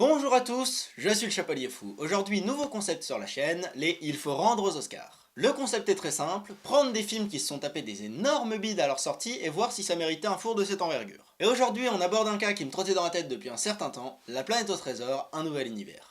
Bonjour à tous, je suis le Chapelier Fou. Aujourd'hui, nouveau concept sur la chaîne, les Il faut rendre aux Oscars. Le concept est très simple, prendre des films qui se sont tapés des énormes bides à leur sortie et voir si ça méritait un four de cette envergure. Et aujourd'hui, on aborde un cas qui me trottait dans la tête depuis un certain temps, La planète au trésor, un nouvel univers.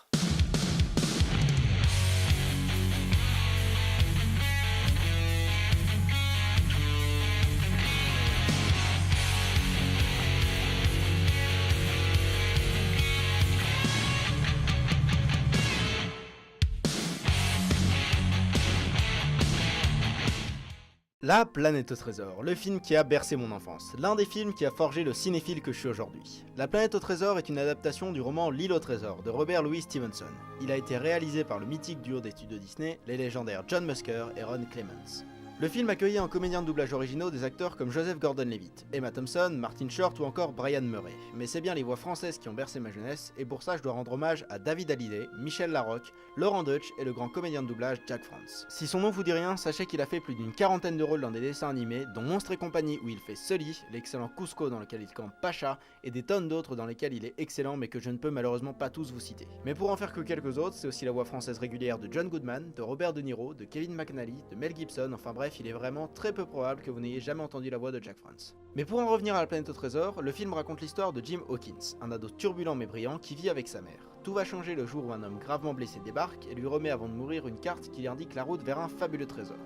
La planète au trésor, le film qui a bercé mon enfance, l'un des films qui a forgé le cinéphile que je suis aujourd'hui. La planète au trésor est une adaptation du roman L'île au trésor de Robert Louis Stevenson. Il a été réalisé par le mythique duo des studios Disney, les légendaires John Musker et Ron Clements. Le film accueillait en comédien de doublage originaux des acteurs comme Joseph Gordon-Levitt, Emma Thompson, Martin Short ou encore Brian Murray. Mais c'est bien les voix françaises qui ont bercé ma jeunesse, et pour ça je dois rendre hommage à David Hallyday, Michel Larocque, Laurent Deutsch et le grand comédien de doublage Jack France. Si son nom vous dit rien, sachez qu'il a fait plus d'une quarantaine de rôles dans des dessins animés, dont Monstres et compagnie où il fait Sully, l'excellent Cusco dans lequel il campe Pacha, et des tonnes d'autres dans lesquels il est excellent mais que je ne peux malheureusement pas tous vous citer. Mais pour en faire que quelques autres, c'est aussi la voix française régulière de John Goodman, de Robert De Niro, de Kevin McNally, de Mel Gibson, enfin bref, il est vraiment très peu probable que vous n'ayez jamais entendu la voix de Jack France. Mais pour en revenir à La planète au trésor, le film raconte l'histoire de Jim Hawkins, un ado turbulent mais brillant qui vit avec sa mère. Tout va changer le jour où un homme gravement blessé débarque et lui remet avant de mourir une carte qui lui indique la route vers un fabuleux trésor.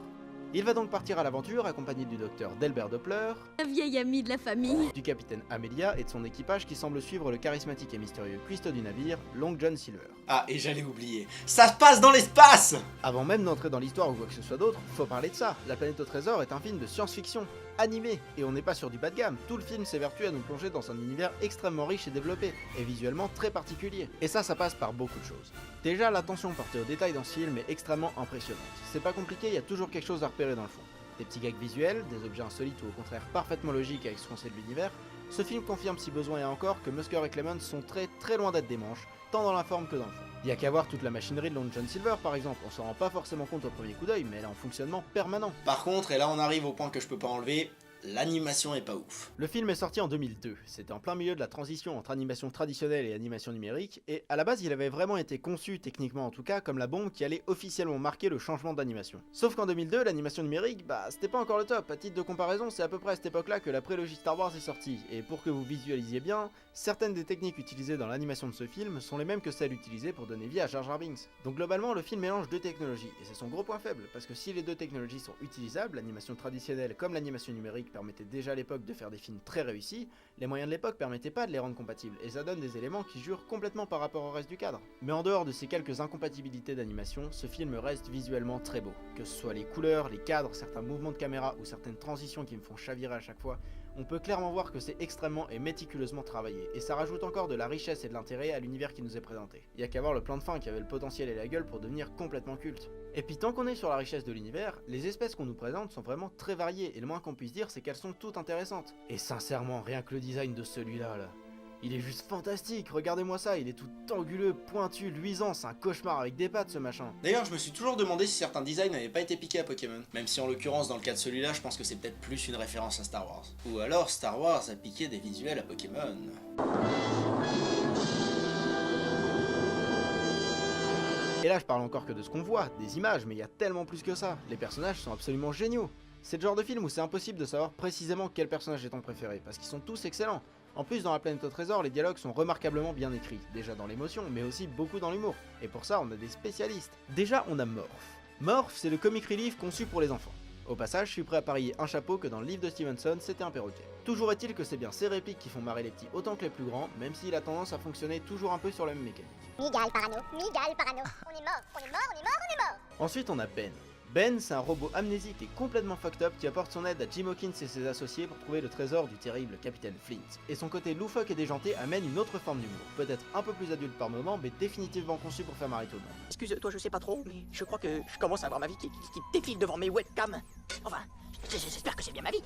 Il va donc partir à l'aventure accompagné du docteur Delbert Doppler, Un vieil ami de la famille. du capitaine Amelia et de son équipage qui semble suivre le charismatique et mystérieux cuistot du navire, Long John Silver. Ah, et j'allais oublier, ça se passe dans l'espace! Avant même d'entrer dans l'histoire ou quoi que ce soit d'autre, faut parler de ça. La planète au trésor est un film de science-fiction, animé, et on n'est pas sur du bas de gamme. Tout le film s'évertue à nous plonger dans un univers extrêmement riche et développé, et visuellement très particulier. Et ça passe par beaucoup de choses. Déjà, l'attention portée aux détails dans ce film est extrêmement impressionnante. C'est pas compliqué, il y a toujours quelque chose à repérer dans le fond. Des petits gags visuels, des objets insolites ou au contraire parfaitement logiques avec ce qu'on sait de l'univers, ce film confirme si besoin est encore que Musker et Clements sont très loin d'être des manches, tant dans la forme que dans le fond. Il y a qu'à voir toute la machinerie de Long John Silver par exemple, on s'en rend pas forcément compte au premier coup d'œil, mais elle est en fonctionnement permanent. Par contre, et là on arrive au point que je peux pas enlever, l'animation est pas ouf. Le film est sorti en 2002, c'était en plein milieu de la transition entre animation traditionnelle et animation numérique, et à la base il avait vraiment été conçu, techniquement en tout cas, comme la bombe qui allait officiellement marquer le changement d'animation. Sauf qu'en 2002, l'animation numérique, c'était pas encore le top. À titre de comparaison, c'est à peu près à cette époque-là que la prélogie Star Wars est sortie, et pour que vous visualisiez bien, certaines des techniques utilisées dans l'animation de ce film sont les mêmes que celles utilisées pour donner vie à Jar Jar Binks. Donc globalement, le film mélange deux technologies, et c'est son gros point faible, parce que si les deux technologies sont utilisables, l'animation traditionnelle comme l'animation numérique permettait déjà à l'époque de faire des films très réussis, les moyens de l'époque permettaient pas de les rendre compatibles, et ça donne des éléments qui jurent complètement par rapport au reste du cadre. Mais en dehors de ces quelques incompatibilités d'animation, ce film reste visuellement très beau. Que ce soit les couleurs, les cadres, certains mouvements de caméra ou certaines transitions qui me font chavirer à chaque fois, on peut clairement voir que c'est extrêmement et méticuleusement travaillé, et ça rajoute encore de la richesse et de l'intérêt à l'univers qui nous est présenté. Il y a qu'à voir le plan de fin qui avait le potentiel et la gueule pour devenir complètement culte. Et puis tant qu'on est sur la richesse de l'univers, les espèces qu'on nous présente sont vraiment très variées, et le moins qu'on puisse dire c'est qu'elles sont toutes intéressantes. Et sincèrement, rien que le design de celui-là, il est juste fantastique, regardez-moi ça, il est tout anguleux, pointu, luisant, c'est un cauchemar avec des pattes ce machin. D'ailleurs, je me suis toujours demandé si certains designs n'avaient pas été piqués à Pokémon. Même si en l'occurrence, dans le cas de celui-là, je pense que c'est peut-être plus une référence à Star Wars. Ou alors Star Wars a piqué des visuels à Pokémon. Et là, je parle encore que de ce qu'on voit, des images, mais il y a tellement plus que ça. Les personnages sont absolument géniaux. C'est le genre de film où c'est impossible de savoir précisément quel personnage est ton préféré, parce qu'ils sont tous excellents. En plus, dans La planète au trésor, les dialogues sont remarquablement bien écrits, déjà dans l'émotion, mais aussi beaucoup dans l'humour. Et pour ça, on a des spécialistes. Déjà, on a Morph. Morph, c'est le comic relief conçu pour les enfants. Au passage, je suis prêt à parier un chapeau que dans le livre de Stevenson, c'était un perroquet. Toujours est-il que c'est bien ces répliques qui font marrer les petits autant que les plus grands, même s'il a tendance à fonctionner toujours un peu sur la même mécanique. Miguel parano, on est mort. Ensuite, on a Ben. Ben, c'est un robot amnésique et complètement fucked up qui apporte son aide à Jim Hawkins et ses associés pour trouver le trésor du terrible capitaine Flint. Et son côté loufoque et déjanté amène une autre forme d'humour, peut-être un peu plus adulte par moment, mais définitivement conçu pour faire marrer tout le monde. Excuse-toi, je sais pas trop, mais je crois que je commence à avoir ma vie qui défile devant mes webcams. Enfin, j'espère que c'est bien ma vie.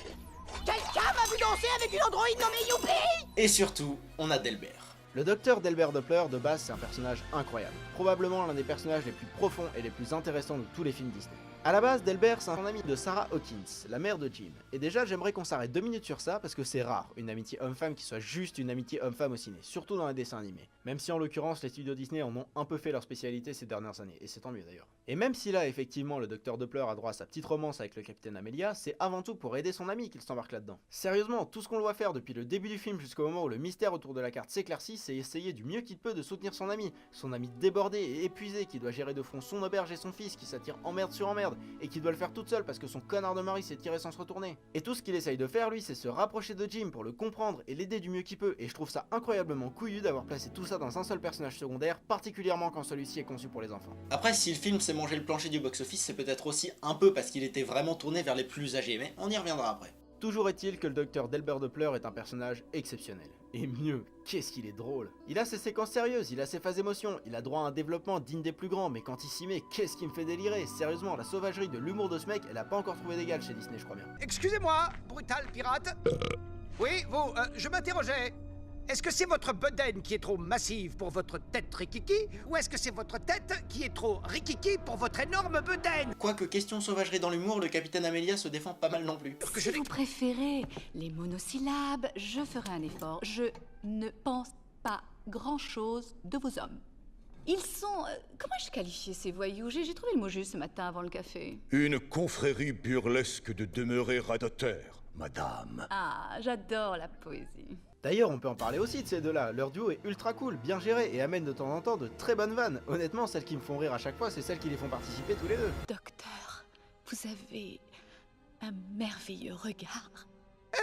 Quelqu'un m'a vu danser avec une androïde nommée Youpi! Et surtout, on a Delbert. Le docteur Delbert Doppler, de base, c'est un personnage incroyable. Probablement l'un des personnages les plus profonds et les plus intéressants de tous les films Disney. A la base, Delbert c'est un ami de Sarah Hawkins, la mère de Jim. Et déjà j'aimerais qu'on s'arrête 2 minutes sur ça parce que c'est rare, une amitié homme-femme qui soit juste une amitié homme-femme au ciné, surtout dans les dessins animés. Même si en l'occurrence les studios Disney en ont un peu fait leur spécialité ces dernières années, et c'est tant mieux d'ailleurs. Et même si là effectivement le docteur Doppler a droit à sa petite romance avec le capitaine Amelia, c'est avant tout pour aider son ami qu'il s'embarque là-dedans. Sérieusement, tout ce qu'on doit faire depuis le début du film jusqu'au moment où le mystère autour de la carte s'éclaircit, c'est essayer du mieux qu'il peut de soutenir son ami débordé et épuisé qui doit gérer de front son auberge et son fils qui s'attire emmerde sur emmerde et qui doit le faire toute seule parce que son connard de mari s'est tiré sans se retourner. Et tout ce qu'il essaye de faire lui, c'est se rapprocher de Jim pour le comprendre et l'aider du mieux qu'il peut, et je trouve ça incroyablement couillu d'avoir placé tout ça dans un seul personnage secondaire, particulièrement quand celui-ci est conçu pour les enfants. Après, si le film s'est mangé le plancher du box-office, c'est peut-être aussi un peu parce qu'il était vraiment tourné vers les plus âgés, mais on y reviendra après. Toujours est-il que le docteur Delbert Doppler est un personnage exceptionnel. Et mieux, qu'est-ce qu'il est drôle. Il a ses séquences sérieuses, il a ses phases émotions, il a droit à un développement digne des plus grands, mais quand il s'y met, qu'est-ce qui me fait délirer. Sérieusement, la sauvagerie de l'humour de ce mec, elle a pas encore trouvé d'égal chez Disney, je crois bien. Excusez-moi, brutal pirate. Oui, vous, je m'interrogeais. Est-ce que c'est votre bedaine qui est trop massive pour votre tête rikiki, ou est-ce que c'est votre tête qui est trop rikiki pour votre énorme bedaine? Quoique question sauvagerie dans l'humour, le capitaine Amelia se défend pas mal non plus. Si vous préférez les monosyllabes, je ferai un effort. Je ne pense pas grand-chose de vos hommes. Ils sont... comment ai-je qualifié ces voyous? J'ai trouvé le mot juste ce matin avant le café. Une confrérie burlesque de demeurés radoteur, madame. Ah, j'adore la poésie. D'ailleurs, on peut en parler aussi de ces deux-là, leur duo est ultra cool, bien géré et amène de temps en temps de très bonnes vannes. Honnêtement, celles qui me font rire à chaque fois, c'est celles qui les font participer tous les deux. Docteur, vous avez un merveilleux regard.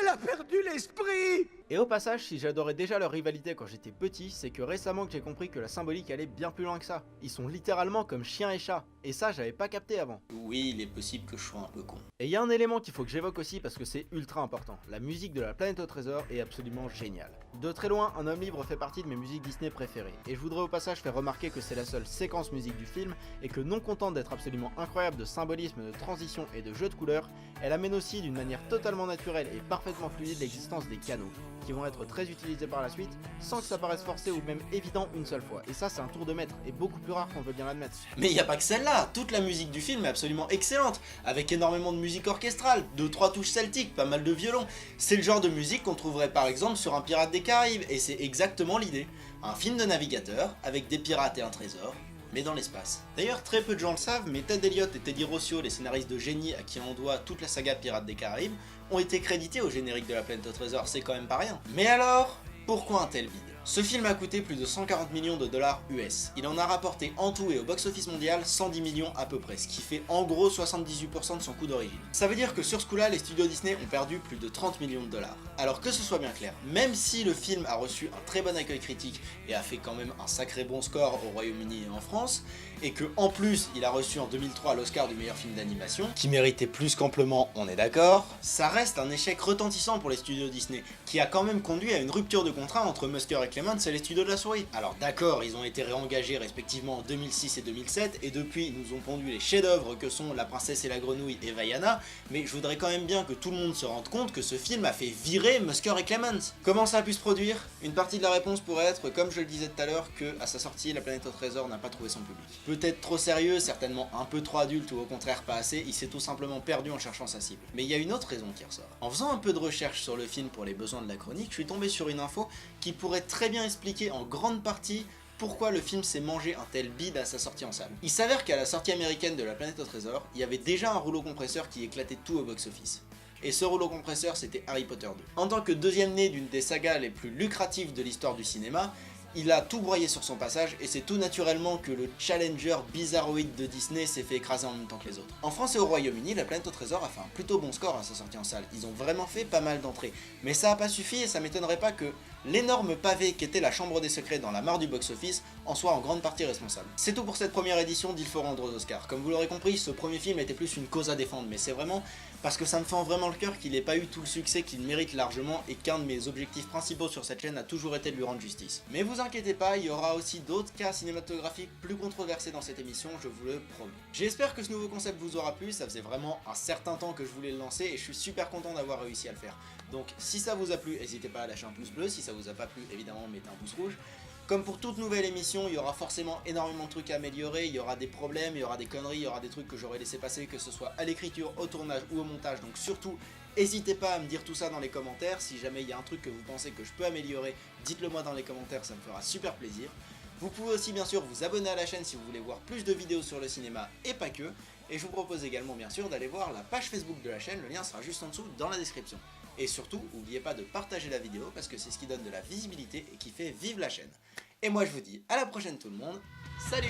Elle a perdu l'esprit! Et au passage, si j'adorais déjà leur rivalité quand j'étais petit, c'est que récemment que j'ai compris que la symbolique allait bien plus loin que ça. Ils sont littéralement comme chien et chat, et ça j'avais pas capté avant. Oui, il est possible que je sois un peu con. Et il y a un élément qu'il faut que j'évoque aussi parce que c'est ultra important. La musique de La Planète au Trésor est absolument géniale. De très loin, Un Homme Libre fait partie de mes musiques Disney préférées, et je voudrais au passage faire remarquer que c'est la seule séquence musique du film, et que non contente d'être absolument incroyable de symbolisme, de transition et de jeu de couleurs, elle amène aussi d'une manière totalement naturelle et parfaitement fluide l'existence des canaux, qui vont être très utilisés par la suite, sans que ça paraisse forcé ou même évident une seule fois. Et ça c'est un tour de maître, et beaucoup plus rare qu'on veut bien l'admettre. Mais y a pas que celle-là, toute la musique du film est absolument excellente, avec énormément de musique orchestrale, 2-3 touches celtiques, pas mal de violons. C'est le genre de musique qu'on trouverait par exemple sur un Pirate des Caraïbes, et c'est exactement l'idée. Un film de navigateur, avec des pirates et un trésor, mais dans l'espace. D'ailleurs, très peu de gens le savent, mais Ted Elliott et Teddy Rossio, les scénaristes de génie à qui on doit toute la saga Pirates des Caraïbes, ont été crédités au générique de La Planète au Trésor, c'est quand même pas rien. Mais alors, pourquoi un tel bide? Ce film a coûté plus de 140 millions de dollars US. Il en a rapporté en tout et au box-office mondial 110 millions à peu près, ce qui fait en gros 78% de son coût d'origine. Ça veut dire que sur ce coup-là, les studios Disney ont perdu plus de 30 millions de dollars. Alors que ce soit bien clair, même si le film a reçu un très bon accueil critique et a fait quand même un sacré bon score au Royaume-Uni et en France, et que en plus il a reçu en 2003 l'Oscar du meilleur film d'animation, qui méritait plus qu'amplement, on est d'accord, ça reste un échec retentissant pour les studios Disney, qui a quand même conduit à une rupture de contrat entre Musker et Clements et les studios de la souris. Alors d'accord, ils ont été réengagés respectivement en 2006 et 2007, et depuis ils nous ont pondu les chefs-d'œuvre que sont La Princesse et la Grenouille et Vaiana, mais je voudrais quand même bien que tout le monde se rende compte que ce film a fait virer Musker et Clements. Comment ça a pu se produire? Une partie de la réponse pourrait être, comme je le disais tout à l'heure, que à sa sortie, La Planète au Trésor n'a pas trouvé son public. Peut-être trop sérieux, certainement un peu trop adulte ou au contraire pas assez, il s'est tout simplement perdu en cherchant sa cible. Mais il y a une autre raison qui ressort. En faisant un peu de recherche sur le film pour les besoins de la chronique, je suis tombé sur une info qui pourrait très bien expliquer en grande partie pourquoi le film s'est mangé un tel bide à sa sortie en salle. Il s'avère qu'à la sortie américaine de La Planète au Trésor, il y avait déjà un rouleau compresseur qui éclatait tout au box-office. Et ce rouleau compresseur, c'était Harry Potter 2. En tant que deuxième né d'une des sagas les plus lucratives de l'histoire du cinéma, il a tout broyé sur son passage, et c'est tout naturellement que le Challenger bizarroïde de Disney s'est fait écraser en même temps que les autres. En France et au Royaume-Uni, La Planète au Trésor a fait un plutôt bon score à sa sortie en salle. Ils ont vraiment fait pas mal d'entrées. Mais ça a pas suffi, et ça m'étonnerait pas que l'énorme pavé qu'était la Chambre des Secrets dans la mare du box-office en soit en grande partie responsable. C'est tout pour cette première édition d'Il faut rendre aux Oscars. Comme vous l'aurez compris, ce premier film était plus une cause à défendre, mais c'est vraiment parce que ça me fend vraiment le cœur qu'il n'ait pas eu tout le succès qu'il mérite largement, et qu'un de mes objectifs principaux sur cette chaîne a toujours été de lui rendre justice. Mais vous inquiétez pas, il y aura aussi d'autres cas cinématographiques plus controversés dans cette émission, je vous le promets. J'espère que ce nouveau concept vous aura plu, ça faisait vraiment un certain temps que je voulais le lancer et je suis super content d'avoir réussi à le faire. Donc si ça vous a plu, n'hésitez pas à lâcher un pouce bleu, si ça vous a pas plu, évidemment mettez un pouce rouge. Comme pour toute nouvelle émission, il y aura forcément énormément de trucs à améliorer, il y aura des problèmes, il y aura des conneries, il y aura des trucs que j'aurais laissé passer, que ce soit à l'écriture, au tournage ou au montage, donc surtout, n'hésitez pas à me dire tout ça dans les commentaires. Si jamais il y a un truc que vous pensez que je peux améliorer, dites-le moi dans les commentaires, ça me fera super plaisir. Vous pouvez aussi bien sûr vous abonner à la chaîne si vous voulez voir plus de vidéos sur le cinéma et pas que. Et je vous propose également bien sûr d'aller voir la page Facebook de la chaîne, le lien sera juste en dessous dans la description. Et surtout, n'oubliez pas de partager la vidéo parce que c'est ce qui donne de la visibilité et qui fait vivre la chaîne. Et moi je vous dis à la prochaine tout le monde, salut!